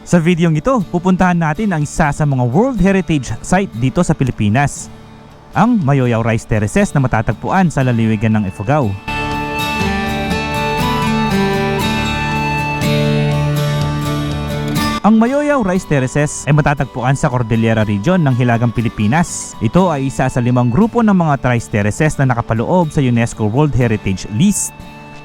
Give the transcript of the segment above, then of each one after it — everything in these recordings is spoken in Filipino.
Sa videong ito, pupuntahan natin ang isa sa mga World Heritage Site dito sa Pilipinas, ang Mayoyaw Rice Terraces na matatagpuan sa lalawigan ng Ifugao. Ang Mayoyaw Rice Terraces ay matatagpuan sa Cordillera Region ng Hilagang Pilipinas. Ito ay isa sa 5 grupo ng mga rice terraces na nakapaloob sa UNESCO World Heritage List.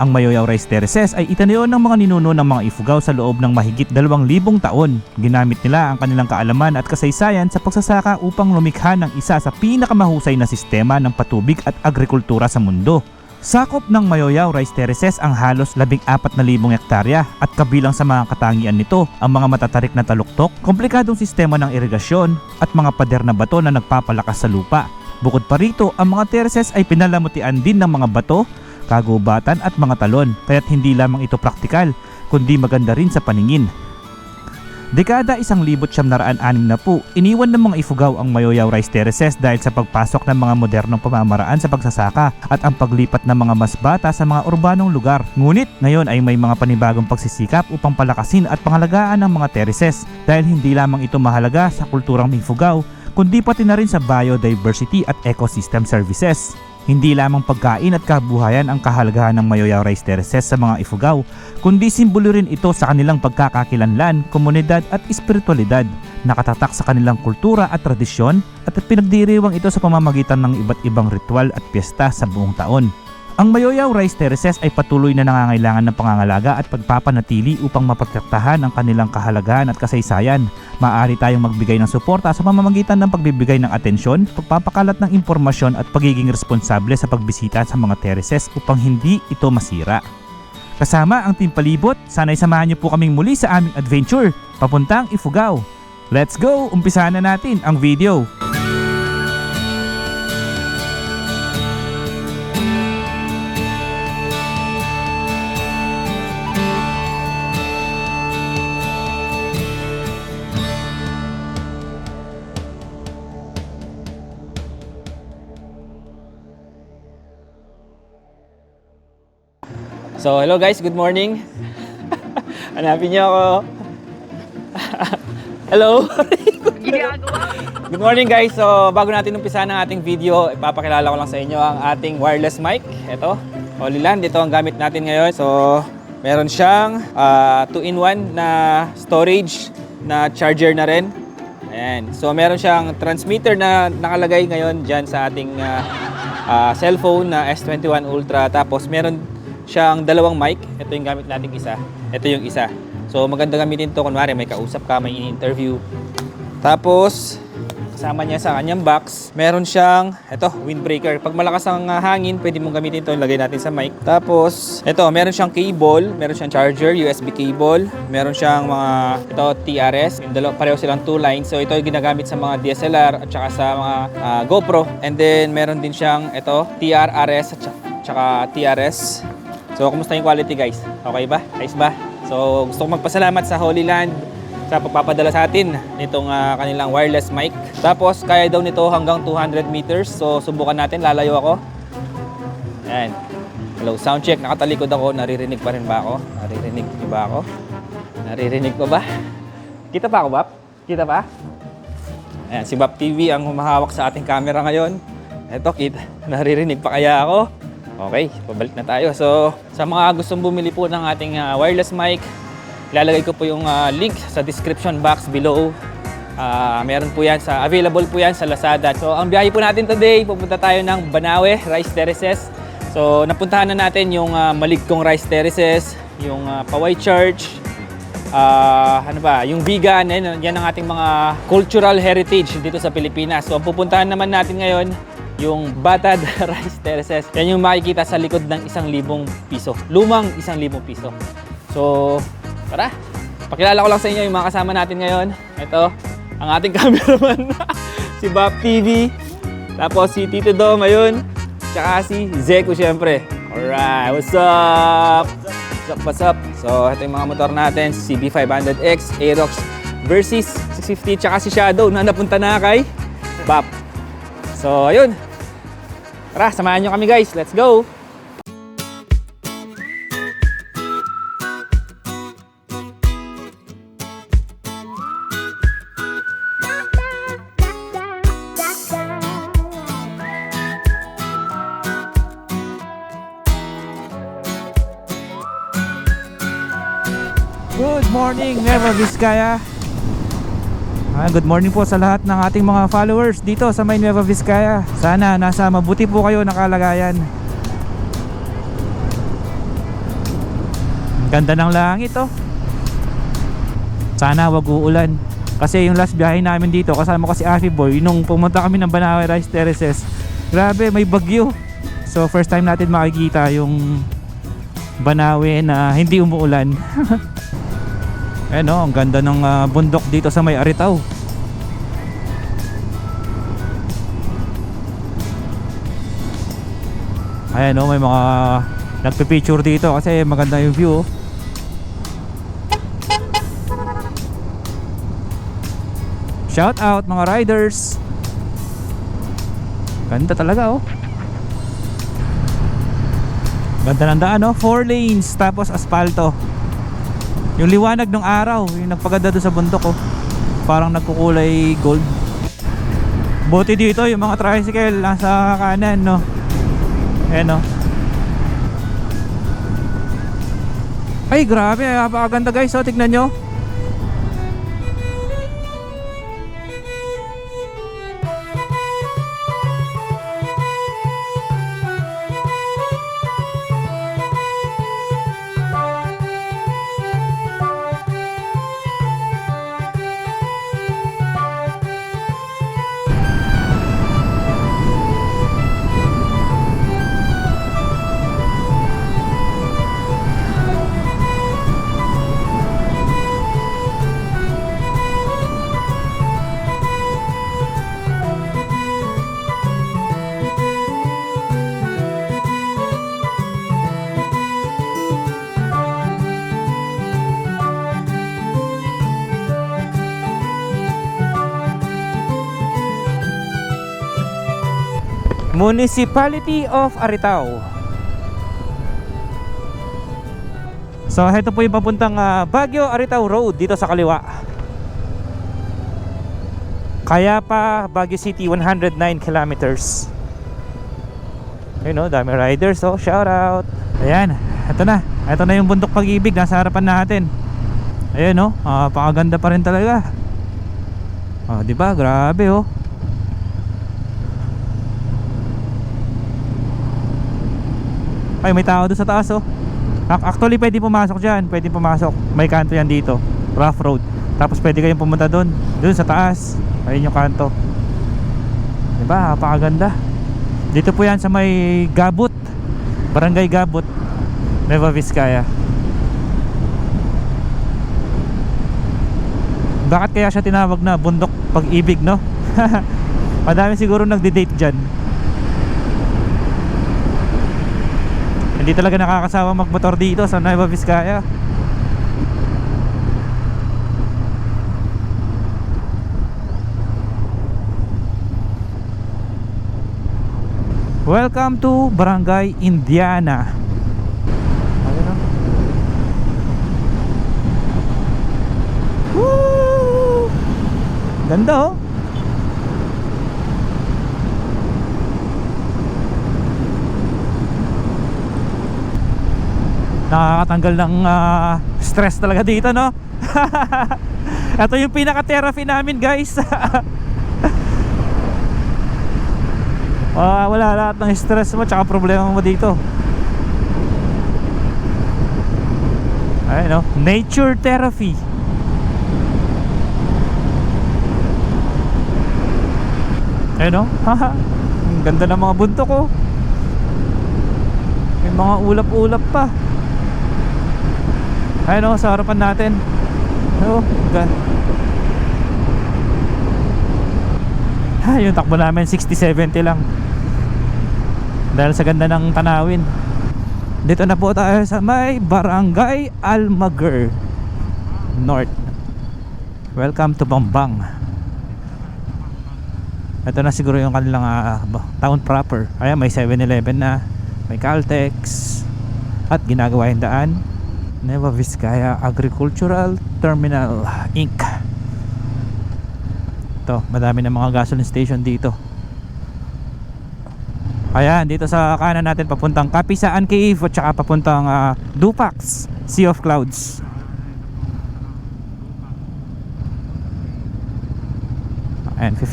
Ang Mayoyaw Rice Terraces ay itinayo ng mga ninuno ng mga Ifugao sa loob ng mahigit 2,000 taon. Ginamit nila ang kanilang kaalaman at kasaysayan sa pagsasaka upang lumikha ng isa sa pinakamahusay na sistema ng patubig at agrikultura sa mundo. Sakop ng Mayoyaw Rice Terraces ang halos 14,000 hektarya at kabilang sa mga katangian nito ang mga matatarik na taluktok, komplikadong sistema ng irigasyon at mga pader na bato na nagpapalakas sa lupa. Bukod pa rito, ang mga terraces ay pinalamutian din ng mga bato, kagubatan at mga talon, kaya't hindi lamang ito praktikal kundi maganda rin sa paningin. Dekada 1960, iniwan ng mga Ifugao ang Mayoyaw Rice Terraces dahil sa pagpasok ng mga modernong pamamaraan sa pagsasaka at ang paglipat ng mga mas bata sa mga urbanong lugar. Ngunit ngayon ay may mga panibagong pagsisikap upang palakasin at pangalagaan ang mga terraces dahil hindi lamang ito mahalaga sa kulturang Ifugao kundi pati na rin sa biodiversity at ecosystem services. Hindi lamang pagkain at kabuhayan ang kahalagahan ng Mayoyaw Rice Terraces sa mga Ifugao, kundi simbolo rin ito sa kanilang pagkakakilanlan, komunidad at espiritualidad, nakatatak sa kanilang kultura at tradisyon at pinagdiriwang ito sa pamamagitan ng iba't ibang ritual at piyesta sa buong taon. Ang Mayoyaw Rice Terraces ay patuloy na nangangailangan ng pangangalaga at pagpapanatili upang maprotektahan ang kanilang kahalagahan at kasaysayan. Maaari tayong magbigay ng suporta sa pamamagitan ng pagbibigay ng atensyon, pagpapakalat ng impormasyon at pagiging responsable sa pagbisita sa mga terraces upang hindi ito masira. Kasama ang Team Palibot, sana'y samahan niyo po kaming muli sa aming adventure papuntang Ifugao. Let's go! Umpisahan na natin ang video! So, hello guys, good morning. Hanapin niyo ako. Hello. Good morning guys. So, bago natin umpisahan ang ating video, ipapakilala ko lang sa inyo ang ating wireless mic. Ito, Holyland. Ito ang gamit natin ngayon. So, meron siyang 2-in-1 na storage na charger na rin. Ayan. So, meron siyang transmitter na nakalagay ngayon dyan sa ating cellphone na S21 Ultra. Tapos, meron siyang 2 mic. Ito yung gamit nating isa. Ito yung isa. So maganda gamitin to kunwari may kausap ka, may in-interview. Tapos kasama niya sa kanyang box, meron siyang windbreaker. Pag malakas ang hangin, pwede mong gamitin to, ilagay natin sa mic. Tapos meron siyang cable, meron siyang charger, USB cable, meron siyang mga TRS. Yung pareho silang 2 lines. So ito yung ginagamit sa mga DSLR at saka sa mga GoPro. And then meron din siyang TRRS at saka TRS. So, kumusta yung quality guys? Okay ba? Ayos ba? So, gusto ko magpasalamat sa Holyland sa pagpapadala sa atin nitong kanilang wireless mic. Tapos, kaya daw nito hanggang 200 meters. So, subukan natin. Lalayo ako. Ayan. Hello, sound check. Nakatalikod ako. Naririnig pa rin ba ako? Naririnig ba ako? Naririnig pa ba? Kita pa ako, Bap? Kita pa? Ayan, si Bap TV ang humahawak sa ating camera ngayon. Eto, kita. Naririnig pa kaya ako? Okay, pabalik na tayo. So, sa mga gustong bumili po ng ating wireless mic, ilalagay ko po yung link sa description box below. Meron po yan available po yan sa Lazada. So, ang biyahe po natin today, pupunta tayo ng Banawe Rice Terraces. So, napuntahan na natin yung Maligkong Rice Terraces, yung Paway Church, yung Bigan, yan ang ating mga cultural heritage dito sa Pilipinas. So, ang pupuntahan naman natin ngayon, yung Batad Rice Terraces. Yan yung makikita sa likod ng 1,000 piso. Lumang 1,000 piso. So, tara. Pakilala ko lang sa inyo yung mga kasama natin ngayon. Ito, ang ating cameraman, si Bap TV. Tapos si Tito Dom, ayun. Tsaka si Zeko, syempre. Alright, what's up? What's up? So, ito yung mga motor natin. Si CB500X, Aerox Versys 650, tsaka si Shadow na napunta na kay Bap. So, ayun. Tara, samahan nyo kami guys. Let's go! morning, Nueva Vizcaya. Good morning po sa lahat ng ating mga followers dito sa may Nueva Vizcaya. Sana nasa mabuti po kayo ng kalagayan. Ang ganda ng langit oh. Sana wag uulan. Kasi yung last biyahe namin dito, kasama ko si Afi Boy, nung pumunta kami ng Banawe Rice Terraces, grabe, may bagyo. So first time natin makikita yung Banawe na hindi umuulan. Ayan o, ang ganda ng bundok dito sa may Aritaw. Ayan o, may mga nagpipicture dito kasi maganda yung view oh. Shout out mga riders. Ganda talaga oh. Ganda ng daan oh, 4 lanes tapos asfalto. Yung liwanag ng araw, yung nagpaganda doon sa bundok oh. Parang nagkukulay gold. Buti dito yung mga tricycle nasa kanan no. Ayan oh. Ay grabe, napakaganda guys oh, tignan nyo. Municipality of Aritaw. So ito po yung papuntang Baguio Aritaw Road dito sa kaliwa. Kaya pa Baguio City 109 kilometers. Ayun o, dami riders oh, shout out. Ayan, ito na. Ito na yung bundok Pag-ibig nasa harapan natin. Ayan o, pakaganda pa rin talaga. Diba, grabe oh. Ay, may tao doon sa taas oh. Actually pwede pumasok dyan, pwede pumasok. May kanto yan dito, rough road. Tapos pwede kayong pumunta doon sa taas. Ayun yung kanto. Diba, napakaganda. Dito po yan sa may Gabut, Barangay Gabut, Nueva Vizcaya. Bakit kaya siya tinawag na bundok Pag-ibig no? Madami siguro nagde-date dyan. Hindi talaga nakakasawa magmotor dito sa Nueva Vizcaya. Welcome to Barangay Indiana. Woo! Ganda oh. Nakakatanggal ng stress talaga dito no. Ito yung pinaka-therapy namin guys. Wala lahat ng stress mo tsaka problema mo dito. Ayun no, nature therapy. Ayun no. Ang ganda ng mga buntok oh. May mga ulap-ulap pa. Ayun o, sa harapan natin. Yung takbo namin 60-70 lang dahil sa ganda ng tanawin. Dito na po tayo sa may Barangay Almaguer North. Welcome to Bambang. Ito na siguro yung kanilang town proper. Ayan, may 7-Eleven na, may Caltex, at ginagawa yung daan. Nueva Vizcaya Agricultural Terminal Inc. Ito, madami ng mga gasoline station dito. Ayan, dito sa kanan natin papuntang Kapisaan Cave at saka papuntang Dupax Sea of Clouds.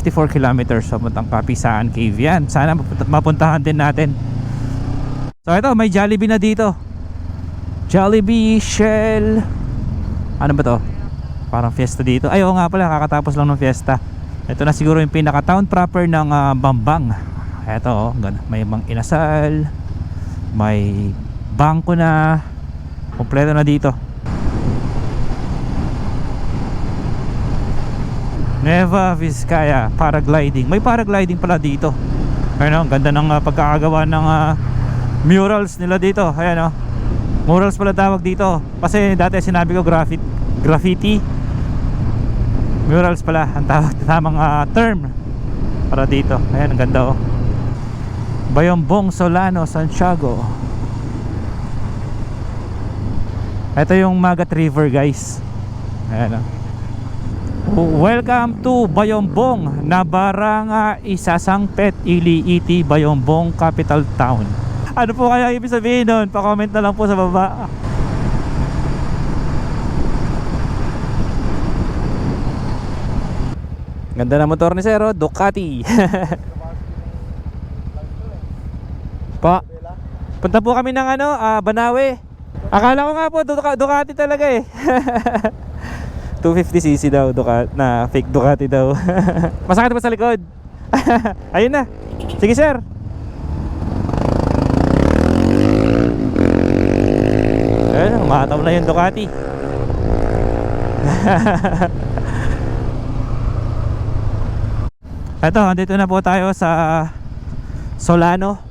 54 kilometers papuntang Kapisaan Cave yan. Sana mapuntahan din natin. So ito, may Jollibee na dito. Jollibee, Shell. Ano ba to? Parang fiesta dito. Ay, oo nga pala, kakatapos lang ng fiesta. Ito na siguro yung pinaka-town proper ng Bambang. Ito, may Mang Inasal, may bangko na, kompleto na dito. Nueva Vizcaya paragliding. May paragliding pala dito. Ayun, ang ganda ng pagkakagawa ng murals nila dito. Ayan, murals pala tawag dito. Kasi dati sinabi ko graffiti. Murals pala ang tamang term para dito. Ayan, ang ganda Bayombong Solano, Santiago. Ito yung Magat River, guys. Ayan, welcome to Bayombong, Nabaranga, Isasangpet, Iliiti, Bayombong, capital town. Ano po kaya ibig sabihin nun? Pa-comment na lang po sa baba. Ganda na motor ni Sir, Ducati. Pa, punta po kami ng Banawe. Akala ko nga po Ducati talaga eh. 250cc daw na fake Ducati daw. Masakit ba sa likod? Ayun na. Sige sir. Ayun, umataw na yung Ducati. Eto, andito na po tayo sa Solano.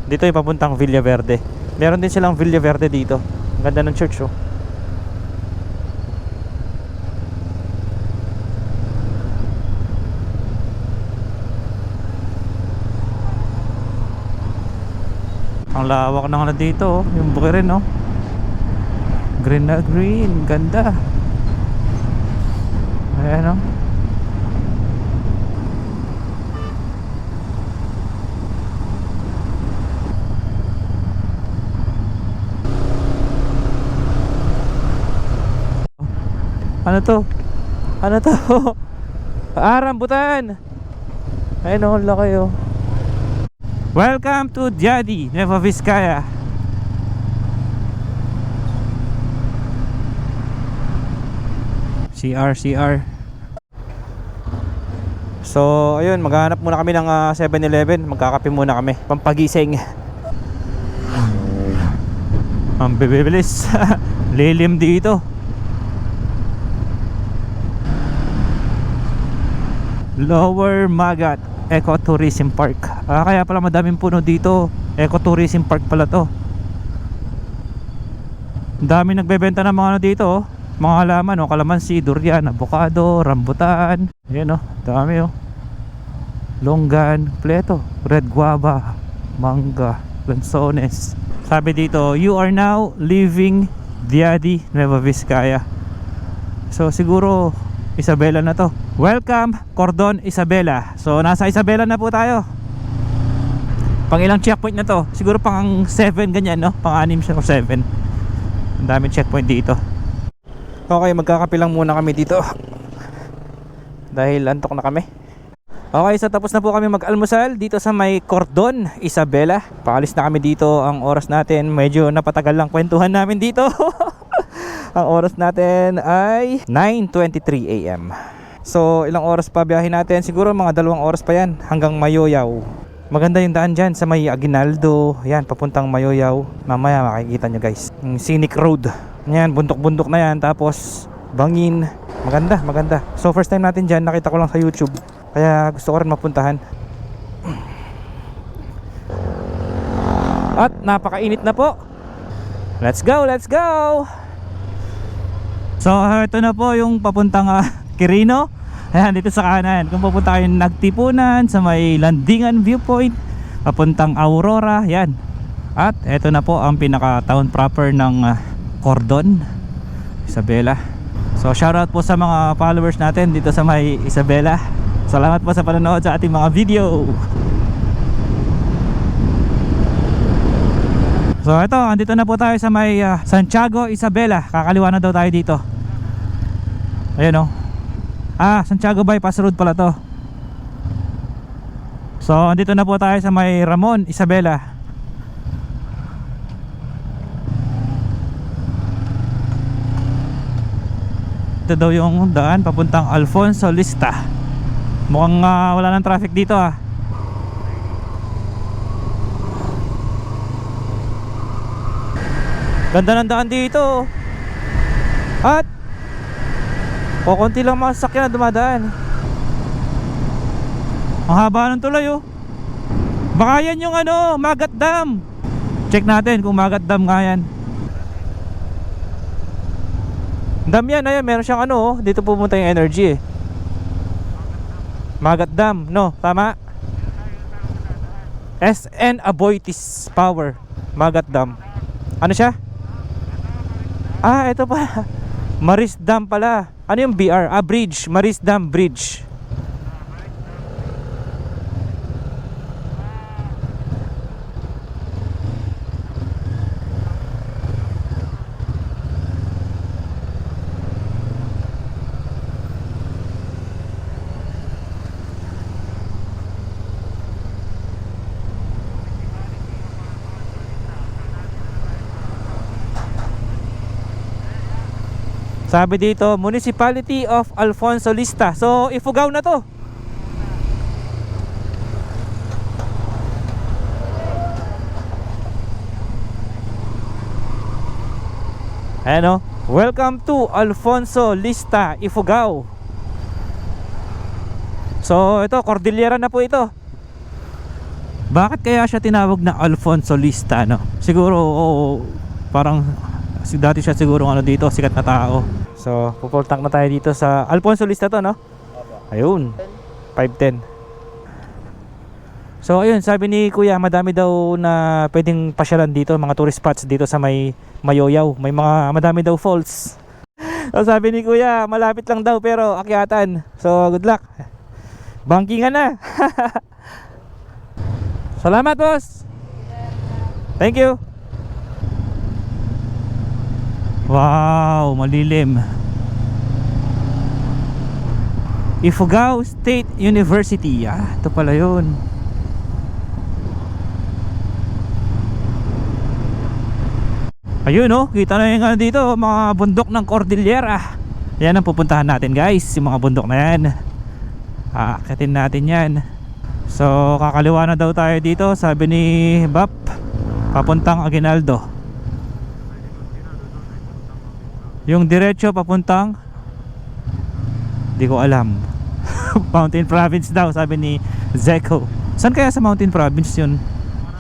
Dito yung papuntang Villaverde. Meron din silang Villaverde dito. Ang ganda ng church Ang lawak ng dito yung bukirin green na green, ganda. Ayan Ano to? Ano to? Rambutan. Ayun laki Welcome to Diadi, Nueva Vizcaya. CR. So ayun, maghanap muna kami ng 7-Eleven. Magkakape muna kami, pampagising. Ang bibilis. Lilim dito. Lower Magat Ecotourism Park. Kaya pala madaming puno dito. Ecotourism Park pala to. Dami nagbebenta ng mga dito mga halaman kalamansi, durian, avocado, rambutan. Ayan dami longgan, pleto, red guava, mangga, lanzones. Sabi dito, you are now leaving Diadi, Nueva Vizcaya. So siguro Isabela na to. Welcome, Cordon Isabela. So nasa Isabela na po tayo. Pang ilang checkpoint na to? Siguro pang 7 ganyan Pang 6 siya o 7. Ang daming checkpoint dito. Okay, magkakape lang muna kami dito dahil antok na kami. Okay, so tapos na po kami mag-almusal dito sa may Cordon Isabela. Paalis na kami dito. Ang oras natin, medyo napatagal lang kwentuhan namin dito. Ang oras natin ay 9:23 AM. So ilang oras pa biyahe natin? Siguro mga 2 oras pa yan hanggang Mayoyaw. Maganda yung daan dyan sa may Aguinaldo. Yan, papuntang Mayoyaw. Mamaya makikita nyo guys yung scenic road. Yan, bundok-bundok na yan. Tapos bangin. Maganda. So first time natin dyan, nakita ko lang sa YouTube, kaya gusto ko rin mapuntahan. At napakainit na po. Let's go. So ito na po yung papuntang Quirino. Ayan, dito sa kanan. Kung pupunta kayo Nagtipunan sa may Landingan Viewpoint, papuntang Aurora. Yan. At ito na po ang pinaka town proper ng Cordon Isabela. So shoutout po sa mga followers natin dito sa may Isabela. Salamat po sa panonood sa ating mga video. So ito, andito na po tayo sa may Santiago Isabela. Kakaliwa na daw tayo dito. Ayan Santiago Bypass Road pala to. So andito na po tayo sa may Ramon Isabela. Ito daw yung daan papuntang Alfonso Lista. Mukhang wala nang traffic dito Ganda ng daan dito. At konti lang mga sasakyan na dumadaan. Ang haba ng tulay Baka yan yung Magat Dam. Check natin kung Magat Dam nga yan. Dam yan, ayan, meron siyang dito pupunta yung energy Magat Dam, no? Tama? SN Aboitiz Power Magat Dam. Ano siya? Ito pa. Maris Dam pala. Ano yung BR? Bridge, Maris Dam Bridge. Sabi dito, Municipality of Alfonso Lista. So, Ifugao na to. Ayan welcome to Alfonso Lista, Ifugao. So, ito, Cordillera na po ito. Bakit kaya siya tinawag na Alfonso Lista, no? Siguro, parang dati siya siguro dito, sikat na tao. So, pupultak na tayo dito sa Alfonso Lista to, no? Ayun, 510. So, ayun, sabi ni Kuya, madami daw na pwedeng pasyalan dito, mga tourist spots dito sa may Mayoyaw. Madami daw falls. So, sabi ni Kuya, malapit lang daw pero akyatan. So, good luck. Bankingan na. Salamat, boss. Thank you. Wow, malilim. Ifugao State University. Ito pala yun. Ayun kita na yung dito, mga bundok ng Cordillera. Yan ang pupuntahan natin guys, yung mga bundok na yan. Aakyatin natin yan. So kakaliwa na daw tayo dito, sabi ni Bap, papuntang Aguinaldo. Yung diretso papuntang, di ko alam. Mountain Province daw, sabi ni Zeko. Saan kaya sa Mountain Province yun?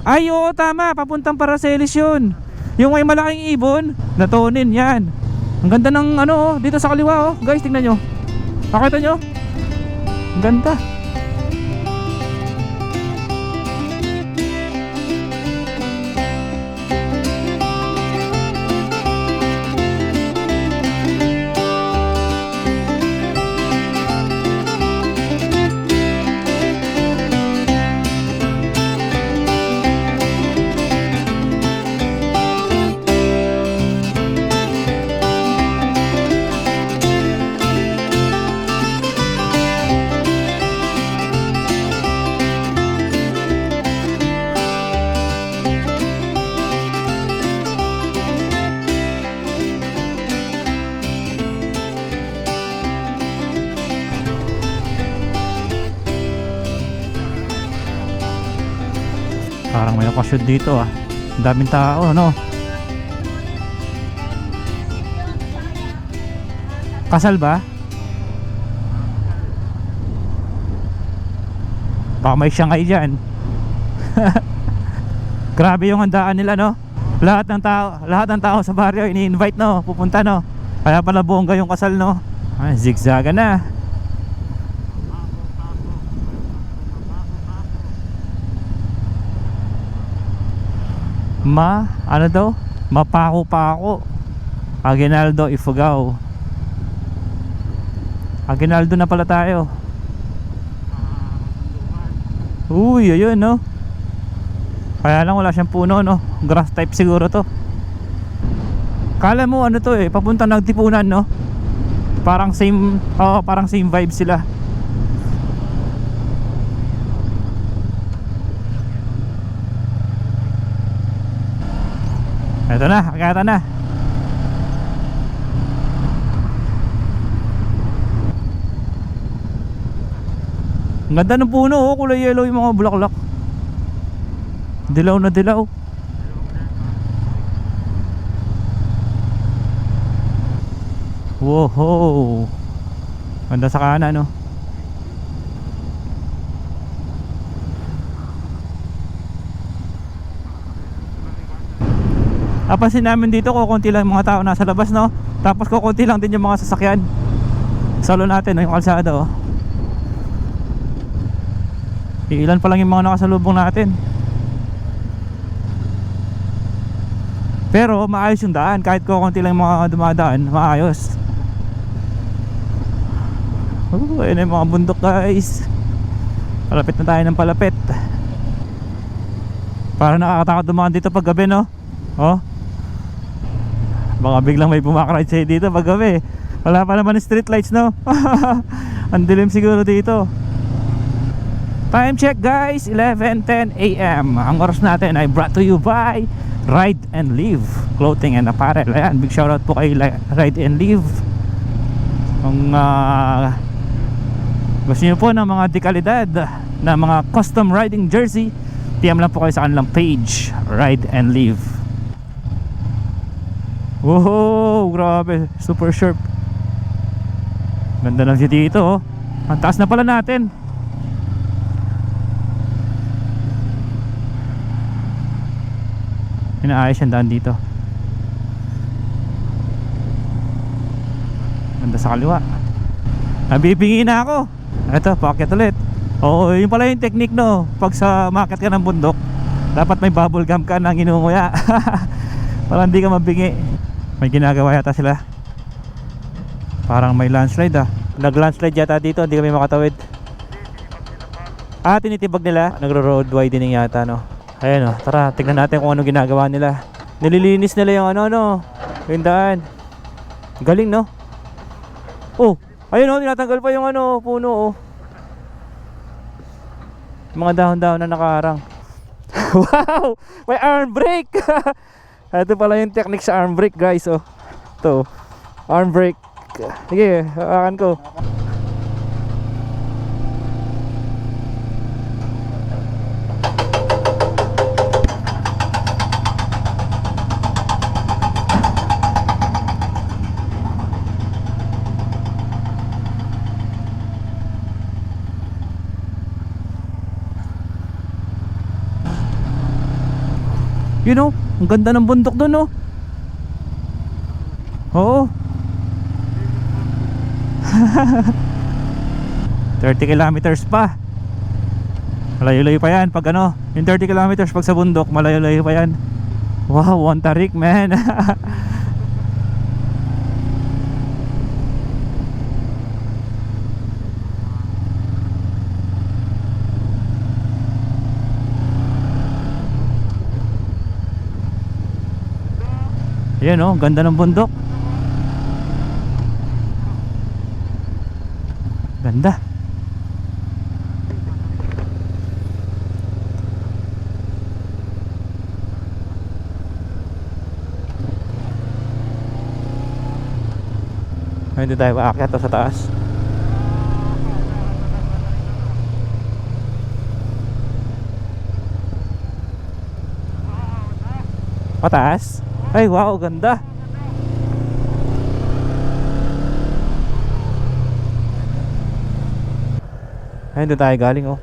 Ay oo, tama, papuntang Paracelis yun. Yung may malaking ibon, Natonin, yan. Ang ganda ng dito sa kaliwa guys, tingnan nyo. Nakita nyo? Ang ganda. Parang may nakashoot dito Ang daming tao, no? Kasal ba? Baka may Shanghai dyan. Grabe yung handaan nila, no? Lahat ng tao sa baryo ini-invite, no? Pupunta, no? Kaya pala bongga yung kasal, no? Zigzaga na. Ano daw? Mapako-pako. Aguinaldo, Ifugao. Aguinaldo na pala tayo. Uy, ayun, no? Kaya lang wala siyang puno, no? Grass type siguro to. Kala mo to papunta ng Tipunan, no? Parang same, oo, parang same vibe sila. Ito na, akata na. Ang ganda ng puno, oh, kulay yellow yung mga bulaklak. Dilaw na dilaw. Wow, ganda sa kanan, no? Napansin namin dito, kukunti lang mga tao nasa labas, no? Tapos kukunti lang din yung mga sasakyan. Salo natin, no? Yung kalsada, oh. Ilan pa lang yung mga nakasalubong natin. Pero maayos yung daan, kahit kukunti lang yung mga dumadaan, maayos. Ayun yung mga bundok, guys. Palapit na tayo ng palapit. Parang nakakatakot dumaan dito pag gabi, no? Oh, baka biglang may bumakride sa'yo dito pag gabi. Wala pa naman street lights, no? Ang dilim siguro dito. Time check, guys, 11:10 AM. Ang oras natin ay brought to you by Ride and Live Clothing and Apparel. Ayan, big shoutout po kay Ride and Live. Kung gusto nyo po ng mga dekalidad na mga custom riding jersey, PM lang po kayo sa kanilang page, Ride and Live. Wow, grabe, super sharp. Ganda ng view dito, oh. Ang taas na pala natin. Inaayos yung daan dito. Ganda sa kaliwa. Nabibingi na ako. Ito, paakyat ulit. Oo, yun pala yung technique, no? Pag sa umakyat ka ng bundok, dapat may bubble gum ka na ginunguya para hindi ka mabingi. May ginagawa yata sila. Parang may landslide, ah. Nag-landslide yata dito, hindi kami makatawid. Ah, tinitibag nila. Nagro-road widening yata, no? Ayan, oh, tara, tignan natin kung ano ginagawa nila. Nililinis nila yung ano, yung daan. Galing, no? Oh, ayun, oh, tinatanggal pa yung ano, puno, oh. Mga dahon-dahon na nakaharang. Wow! May arm brake! Ito pala yung technique sa arm brake, guys, oh. Ito, arm brake. Sige, hawakan ko. You know, ang ganda ng bundok doon, oh. Oo. 30 kilometers pa. Malayo-layo pa yan pag ano. Yung 30 kilometers pag sa bundok, malayo-layo pa yan. Wow, one tarik, man. Ayan, oh, ganda ng bundok. Ganda. Hindi tayo aakyat sa taas. Pataas? Ay, wow, ganda. Ay, doon tayo galing, oh.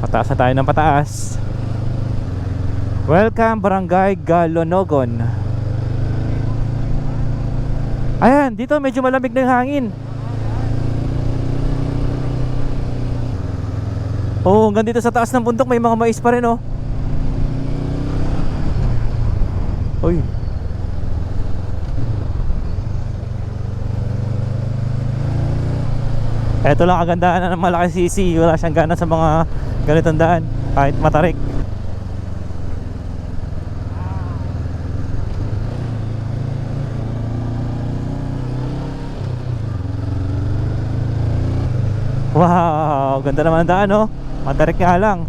Pataas na tayo ng pataas. Welcome, Barangay Galonogon. Ayan, dito medyo malamig na yung hangin. Oh, hanggang dito sa taas ng bundok may mga mais pa rin, oh. Uy. Eto lang kagandahan ng malaki sisi. Wala siyang gana sa mga ganitong daan, kahit matarik. Wow, ganda naman ang daan, no? Matarik nga lang.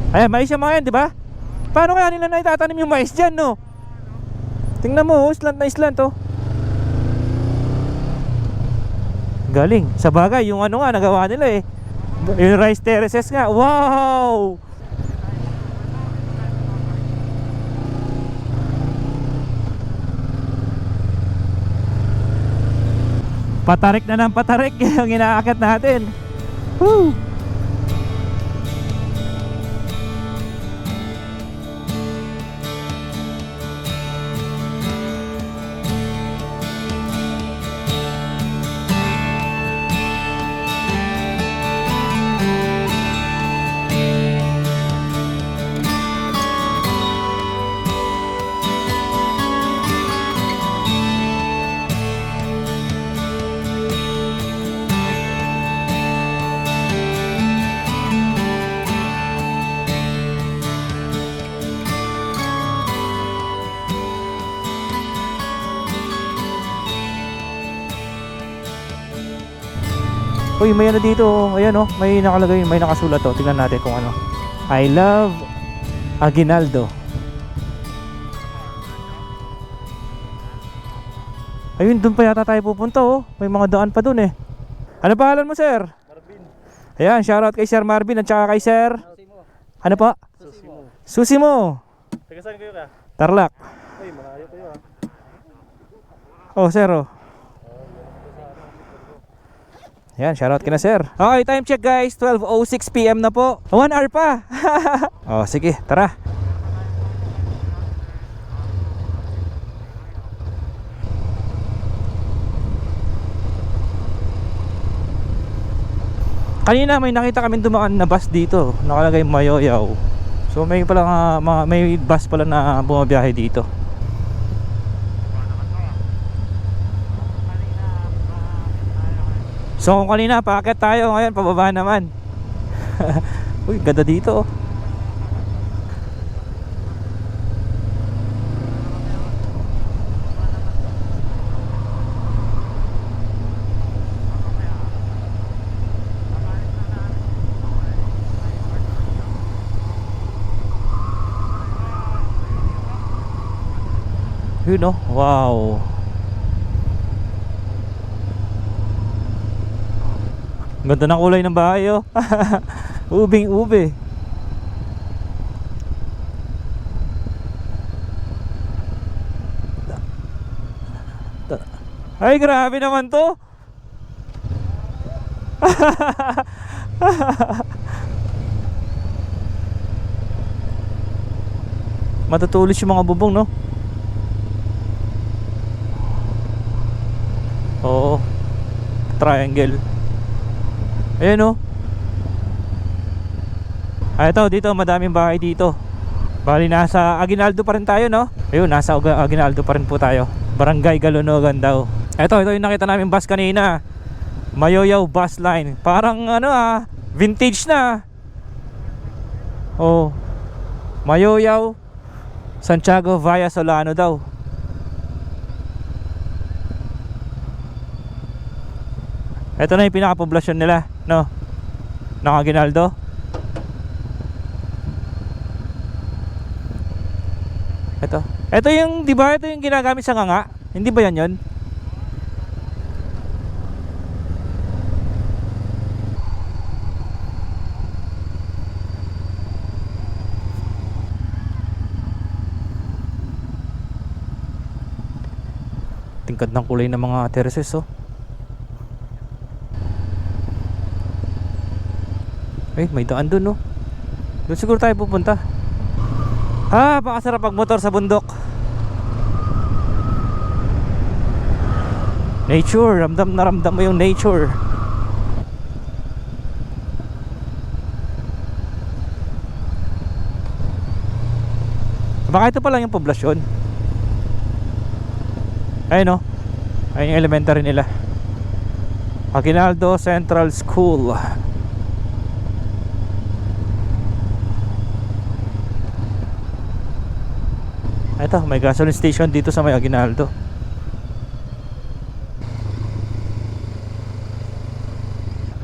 Ayan, mais yung mga yan, di ba? Paano kaya nila na itatanim yung mais dyan, no? Tingnan mo, slant na slant, oh. Galing. Sa bagay, yung ano nga, nagawa nila eh. Yung rice terraces nga. Wow! Patarik na ng patarik yung inaakit natin. Woo! Uy, may ano dito, ayan oh, may nakalagay, may nakasulat oh. Tingnan natin kung ano. I love Aguinaldo. Ayun, doon pa yata tayo pupunta oh. May mga daan pa doon eh. Ano pangalan mo, sir? Marvin. Ayan, shoutout kay Sir Marvin at saka kay Sir ano pa? Susimo. Susimo. Taga saan kayo ka? Tarlac. Ay, malayo kayo ah. Oh, sir oh. Yan, shoutout kina sir. Okay, time check guys, 12:06 PM na po. 1 hour pa. Oh, sige, tara. Kanina may nakita kaming dumaan na bus dito, nakalagay Mayoyaw. So may pala may bus pala na bumabiyahe dito. So kung kanina paakyat tayo, ngayon pababa naman. Uy, ganda dito oh. Yun oh, wow. Ganda ng kulay ng bahay oh. Ubing ube. Ay, grabe naman to. Matutulis yung mga bubong no. Oo. Triangle. Ayan o. Ito, dito madaming bahay dito. Bali nasa Aguinaldo pa rin tayo no. Ayun, nasa Aguinaldo pa rin po tayo. Barangay Galunogan daw. Ito yung nakita namin bus kanina. Mayoyaw bus line. Parang ano vintage na. Oh. Mayoyaw Santiago via Solano daw. Ito na yung pinaka-poblasyon nila, no? Ng Aguinaldo. Ito yung, di ba? Ito yung ginagamit sa nganga. Hindi ba yan yun? Tingkad ng kulay ng mga terraces, oh. Ay, may daan dun no. Doon siguro tayo pupunta. Pakasarap magmotor sa bundok. Nature, ramdam na ramdam mo yung nature. Baka ito pa lang yung poblasyon. Ayun o. Ayun yung elementary nila. Aguinaldo Central School. Ito, may gasoline station dito sa may Aguinaldo.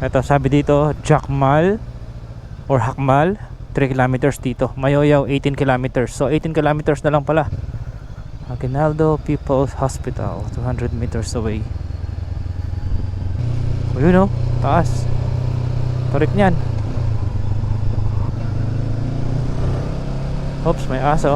Ito, sabi dito, Jacmal or Hakmal, 3 kilometers dito. Mayoyaw, 18 kilometers. So, 18 kilometers na lang pala. Aguinaldo People's Hospital, 200 meters away. O yun o, taas. Tarik niyan. Oops, may aso.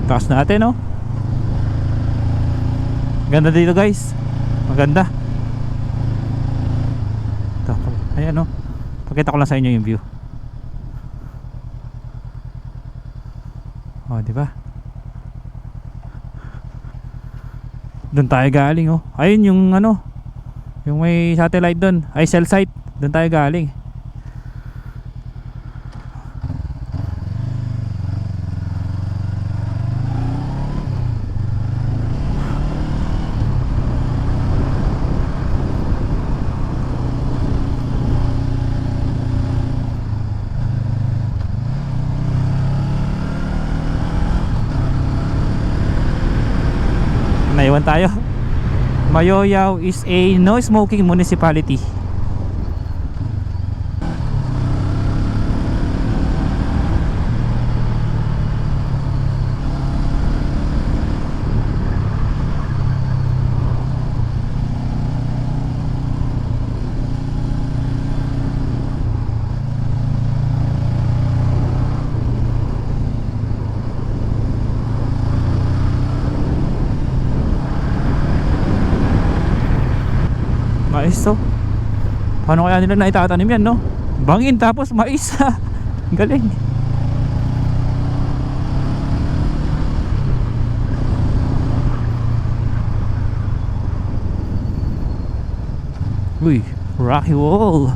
Taas natin, no? Ganda dito, guys. Maganda. Ito, ayan, no? Pakita ko lang sa inyo yung view. Oh, di ba? Doon tayo galing, oh. Ayun yung ano, yung may satellite doon, ay cell site. Doon tayo galing. Naiwan tayo. Mayoyaw is a no smoking municipality. Mais to. Paano kaya nila naitatanim yan, no? Bangin tapos mais. Galing. Uy, rocky wall.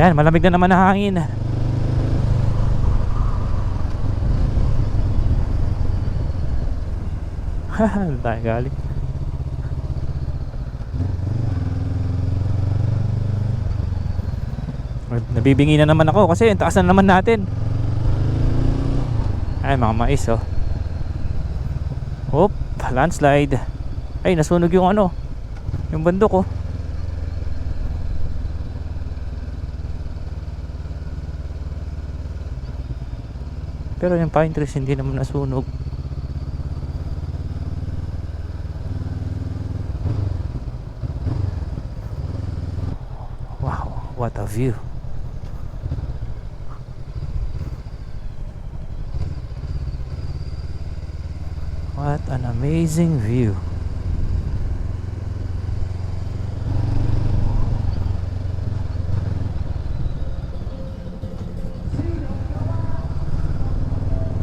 Ayan, malamig na naman ang hangin. Haha, tayo galing. Nabibingi na naman ako kasi taas na naman natin. Ay, mga mais, oh. Hop, landslide. Ay, nasunog yung ano, yung bundok, oh. Pero yung pine trees hindi naman nasunog. What a view. What an amazing view.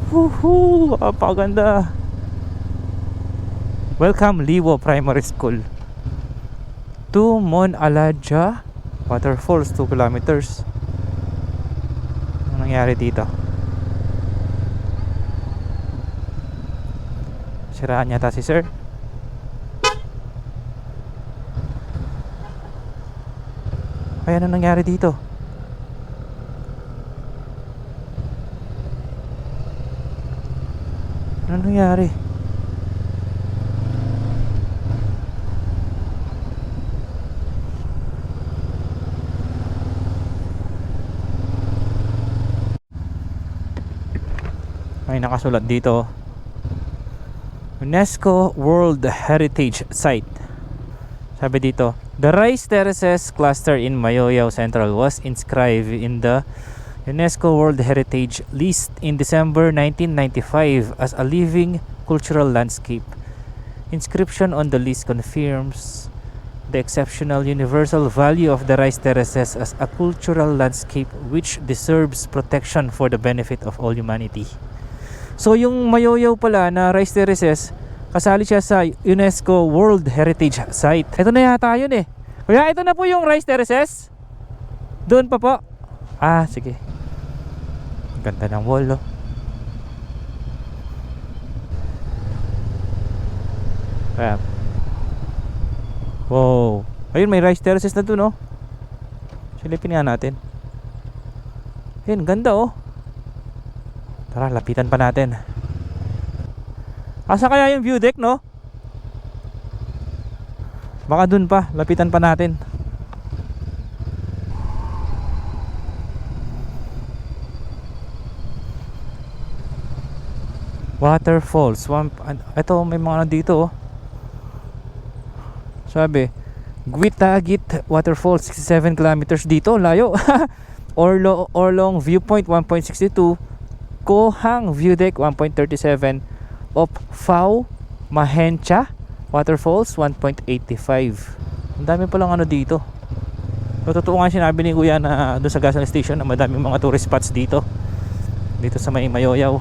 Woohoo! Apaganda. Welcome Liwo Primary School to Mon Aladja Waterfalls, 2 kilometers. Anong nangyari dito? Siraan yata si sir. Ay, anong nangyari dito? Anong nangyari? May nakasulat dito, UNESCO World Heritage Site. Sabi dito, the Rice Terraces cluster in Mayoyaw Central was inscribed in the UNESCO World Heritage List in December 1995 as a living cultural landscape. Inscription on the list confirms the exceptional universal value of the Rice Terraces as a cultural landscape which deserves protection for the benefit of all humanity. So yung Mayoyaw pala na Rice Terraces, kasali siya sa UNESCO World Heritage Site. Ito na yata yun eh. Kuya, ito na po yung Rice Terraces. Doon pa po. Ah, sige. Ganda ng wall, oh. Crap. Wow. Ayun, may Rice Terraces na doon, oh. Silipin nga natin. Ayun, ganda, oh. Tara, lapitan pa natin. Asa kaya yung view deck, no? Baka dun pa, lapitan pa natin. Waterfalls, swamp. Ito, may mga ano dito, oh. Sabi, Guitagit Waterfalls, 67 kilometers dito, layo. Orlong Viewpoint, 1.62. Kohang View Deck, 1.37. Of Phao Mahencha Waterfalls, 1.85. Ang dami palang ano dito. So, totoo nga sinabi ni Kuya na doon sa gasoline station na madaming mga tourist spots dito. Dito sa may Mayoyaw.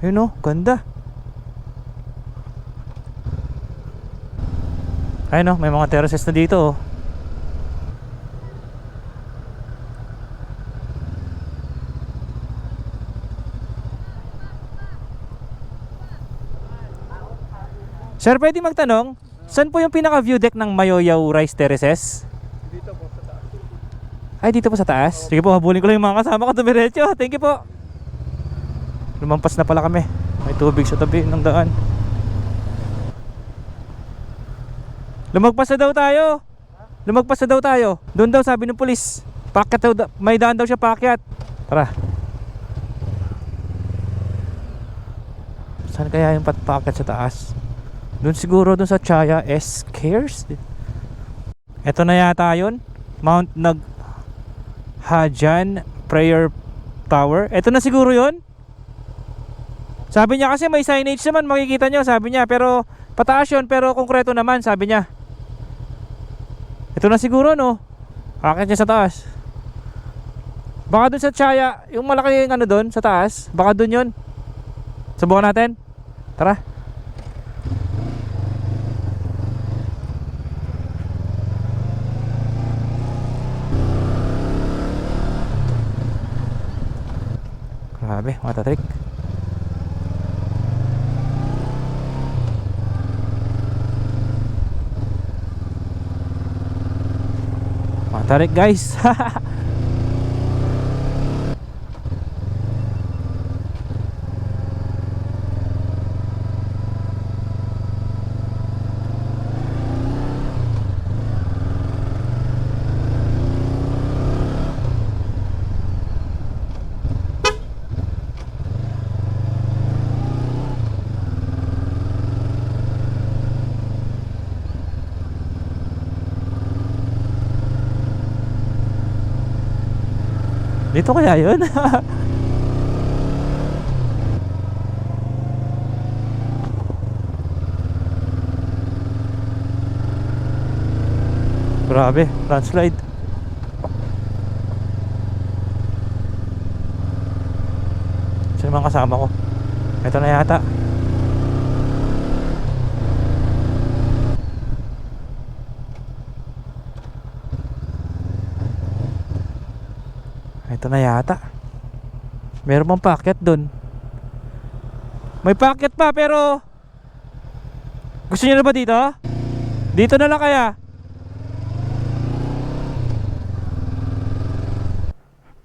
Ayun, oh, ganda. Ayun, oh, may mga terraces na dito, oh. Sir, pwede magtanong, saan po yung pinaka-view deck ng Mayoyaw Rice Terraces? Dito po sa taas. Ay, dito po sa taas? Sige po, habulin ko lang yung mga kasama ko, dumiretso. Thank you po. Lumampas na pala kami. May tubig sa tabi ng daan. Lumagpas na daw tayo. Lumagpas na daw tayo. Doon daw sabi ng pulis. Packet daw, may daan daw siya packet. Tara. Saan kaya yung packet sa taas? Doon siguro, doon sa Chaya S-Cares. Ito na yata yun. Mount Naghajan Prayer Tower. Ito na siguro yun. Sabi niya kasi may signage naman, makikita nyo, sabi niya. Pero pataas yun, pero konkreto naman, sabi niya. Ito na siguro, no? Akit niya sa taas. Baka doon sa Chaya, yung malaki yung ano doon, sa taas. Baka doon yun. Subukan natin. Tara. Grabe, mga tatrik. Mga tarik, guys. Dito kaya yun? Grabe, landslide. Sino mga kasama ko? Ito na yata. Ito na yata. Meron bang packet dun? May packet pa pero gusto niyo na ba dito? Dito na lang kaya?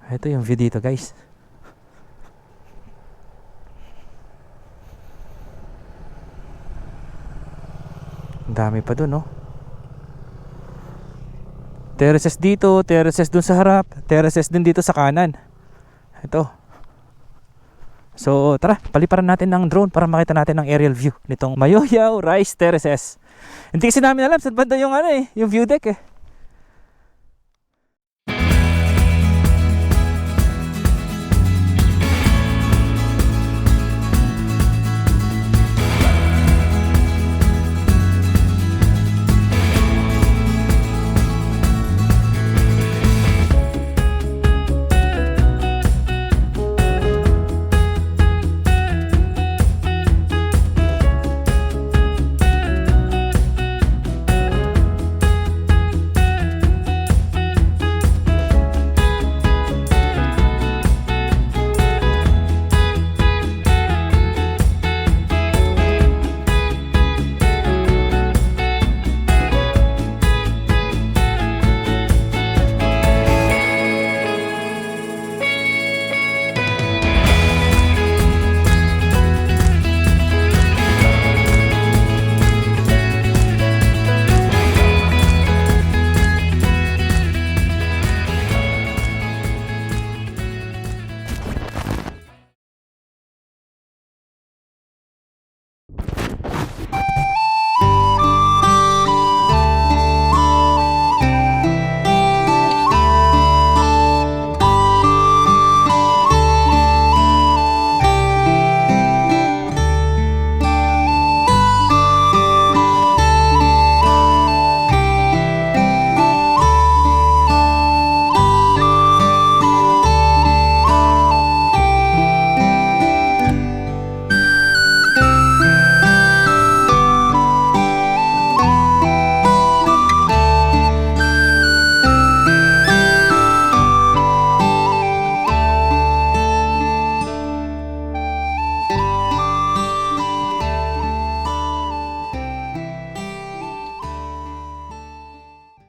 Ito yung view dito, guys. Ang dami pa dun, no? Terraces dito, terraces dun sa harap, terraces din dito sa kanan. Ito. So tara, paliparan natin ng drone para makita natin ang aerial view nitong Mayoyaw Rice Terraces. Hindi kasi namin alam saan banda yung yung view deck eh.